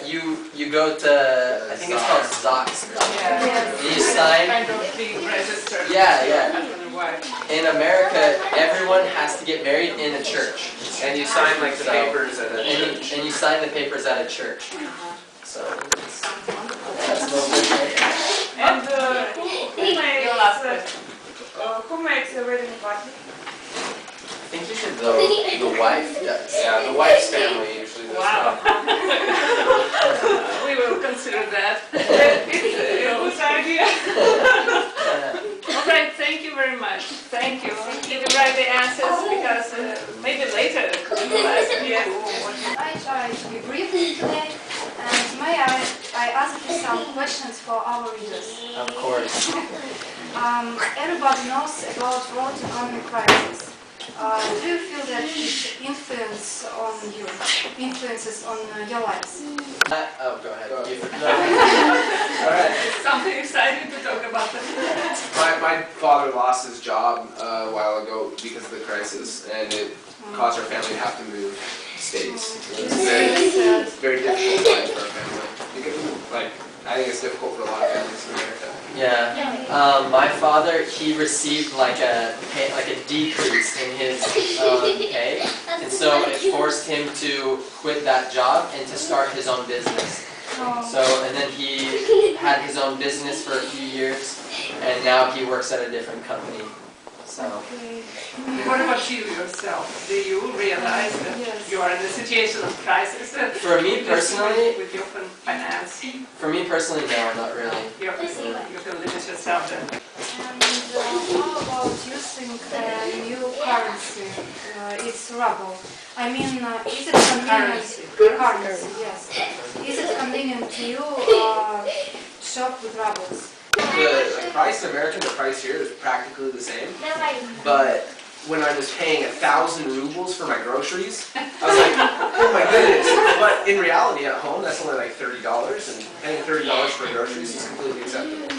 you go to, I think it's called Zox. Yeah. You sign. Kind of being registered. Yeah. In America, everyone has to get married in a church. And you sign like the papers at a And church. you sign the papers at a church. So that's a little bit. And who makes a wedding party? I think usually the wife does. Yeah, the wife's family usually does Wow. that. We will consider that. It's a good idea. All right, thank you very much. Thank you. Did you write the answers? Because maybe later you will ask me. I tried to be brief today, and may I ask you some questions for our readers? Of course. Everybody knows about world economic crisis. Do you feel that it influences on your lives? Oh, go ahead. Alright. Something exciting to talk about. My father lost his job a while ago because of the crisis, and it caused our family to have to move states. It's very difficult life for our family. I think it's difficult for a lot of families in America. Yeah. My father, he received like a decrease in his pay, and so it forced him to quit that job and to start his own business. So, and then he had his own business for a few years, and now he works at a different company. So. What about you yourself? Do you realize that you are in a situation of crisis? For me personally, with your finance, no, not really. you can limit yourself then. And how about using a new currency? It's ruble. I mean, is it convenient? Currency, yes. Is it convenient to you shop with rubles? The price in America and the price here is practically the same. But when I was paying 1,000 rubles for my groceries, I was like, oh my goodness. But in reality, at home, that's only like $30, and paying $30 for groceries is completely acceptable.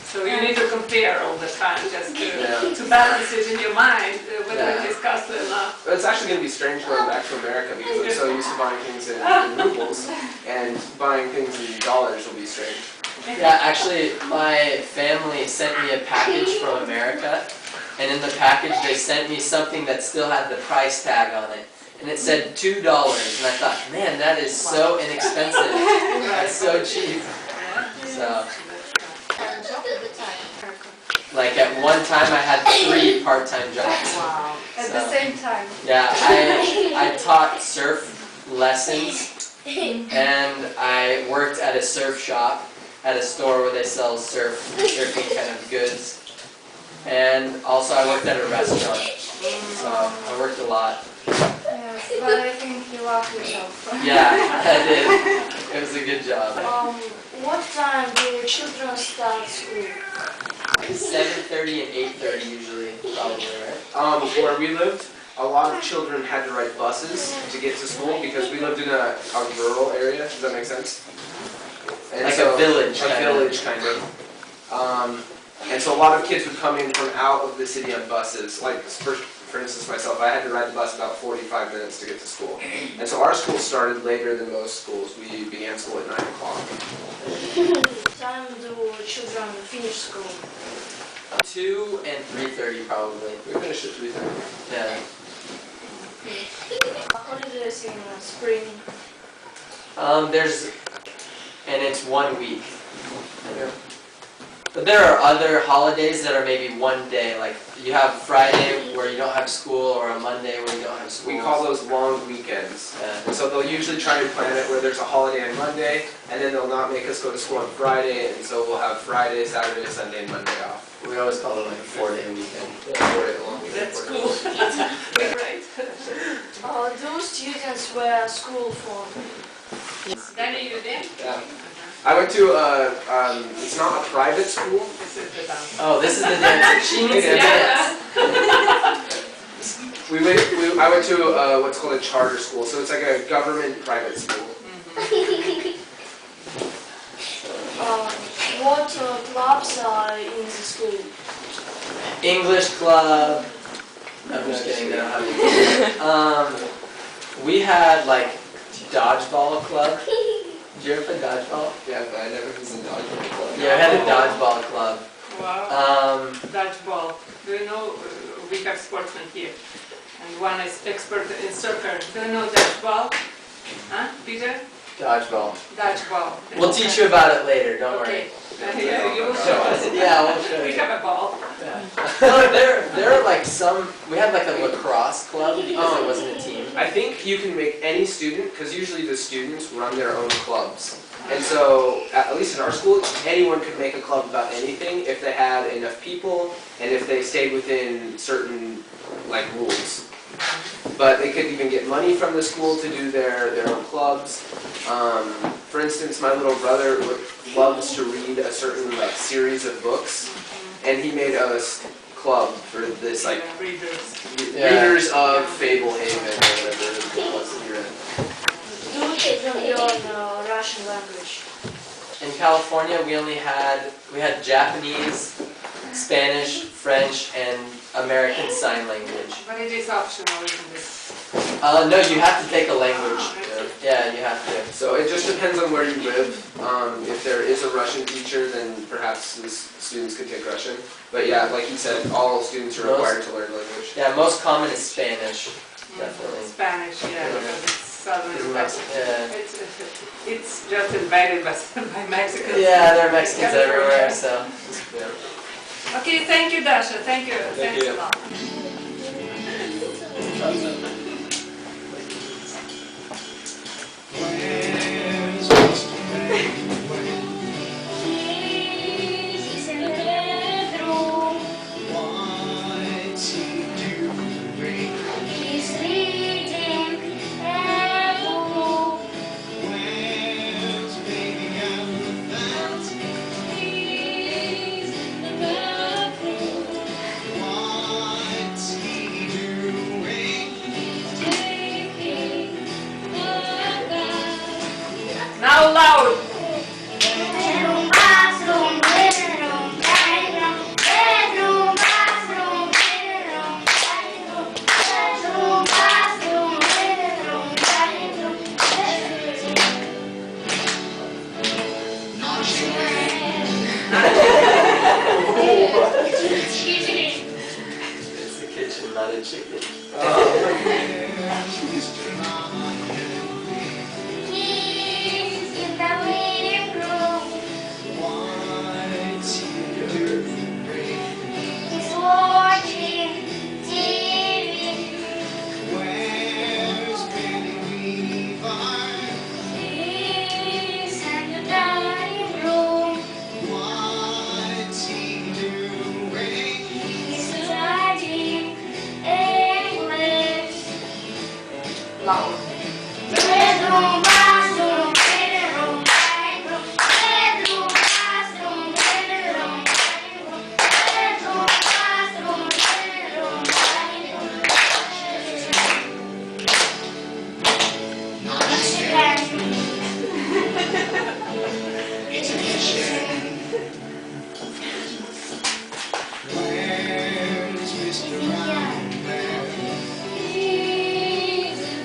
So you need to compare all the time just to balance it in your mind, whether it is costly enough. But it's actually going to be strange going back to America because I'm so used to buying things in rubles, and buying things in dollars will be strange. Yeah, actually, my family sent me a package from America, and in the package they sent me something that still had the price tag on it. And it said $2, and I thought, man, that is so inexpensive. That's so cheap. So, like at one time I had 3 part-time jobs. Wow. At the same time? Yeah, I taught surf lessons, and I worked at a surf shop, at a store where they sell surfing kind of goods. And also I worked at a restaurant, so I worked a lot. Yes, but I think you love your job. Yeah, I did. It was a good job. What time do your children start school? 7:30 and 8:30 usually, probably, right? Where we lived, a lot of children had to ride buses to get to school because we lived in a rural area. Does that make sense? And Like a village. A village, kind of. And so a lot of kids would come in from out of the city on buses. Like, for instance, myself, I had to ride the bus about 45 minutes to get to school. And so our school started later than most schools. We began school at 9 o'clock. What time do children finish school? 2 and 3:30 probably. We finished at 3:30. Yeah. Holidays in spring. And it's 1 week. But there are other holidays that are maybe one day, like you have Friday where you don't have school, or a Monday where you don't have school. We call those long weekends. Yeah. And so they'll usually try to plan it where there's a holiday on Monday, and then they'll not make us go to school on Friday, and so we'll have Friday, Saturday, Sunday, and Monday off. We always call it like a 4-day weekend. Yeah, 4-day long weekend. That's cool. Great. Do students wear school form? Danny, you did? Yeah. I went to it's not a private school. This is the dance. Oh, this is the dance. She needs to dance. I went to what's called a charter school, so it's like a government private school. What clubs are in the school? English club. I'm just kidding. They don't have any. We had like dodgeball club, Did you ever play dodgeball? Yeah, but I never was in dodgeball club. Yeah, I had a dodgeball club. Wow. Dodgeball. Do you know, we have sportsmen here, and one is expert in soccer. Do you know dodgeball? Huh, Peter? Dodgeball. Dodgeball. We'll teach you about it later, don't Okay. worry. Yeah, you will show us. Yeah, we'll show We you. have a ball. Yeah. No, there are like some, we had like a lacrosse club because it wasn't a team. I think you can make any student, because usually the students run their own clubs. And so, at least in our school, anyone could make a club about anything if they had enough people and if they stayed within certain like rules. But they could even get money from the school to do their own clubs. For instance, my little brother loves to read a certain like series of books, and he made a club for this like Readers. readers of Fablehaven or whatever it was he read. Do you learn Russian language? In California, we had Japanese, Spanish, French, and American Sign Language. But it is optional, isn't it? No, you have to take a language. Yeah, you have to. So it just depends on where you live. If there is a Russian teacher, then perhaps the students could take Russian. But yeah, like he said, all students are required to learn language. Yeah, most common is Spanish, definitely. Spanish, yeah, because it's southern. Yeah. It's just invaded by Mexicans. Yeah, there are Mexicans everywhere, so. Yeah. Okay, thank you, Dasha. Thank you. Thanks you. a lot. He's in the bedroom. He's reading a book. He's in the bathroom. Taking a bath. Now loud. Bedroom, bathroom, living room, dining room, bedroom, bathroom, living room, dining room, bedroom, bathroom, living room, dining room, It's the kitchen, not a chicken. He's in the waiting room. He's watching TV. He's in the dining room. He's studying English. Loud. Bedroom, bathroom, living room, dining room. Bedroom, bathroom, living room, dining room. Bedroom, bathroom, living room, dining room. He's in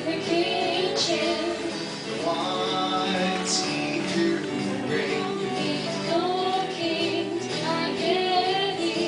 the kitchen. He's cooking spaghetti.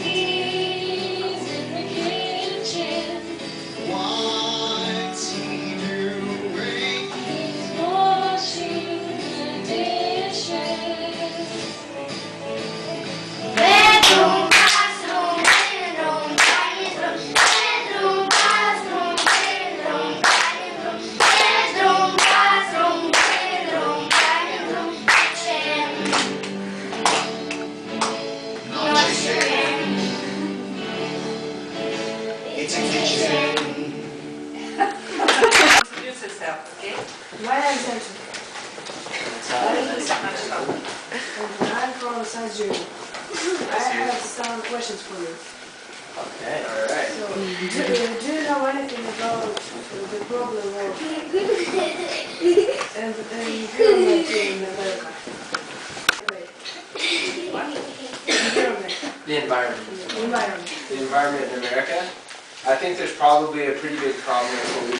He's in the kitchen. He's washing the dishes. Bedroom, bathroom, living room, dining room. Bedroom, bathroom, living room, dining room. Bedroom, bathroom, living room, dining room, kitchen. Not chicken. It's a kitchen. Introduce yourself, okay? My name is Anton. I'm from South Germany. I have some questions for you. Okay. Alright. So, do you know anything about the problem of environment in America? Environment. The environment. Environment. The environment in America, I think there's probably a pretty big problem with pollution.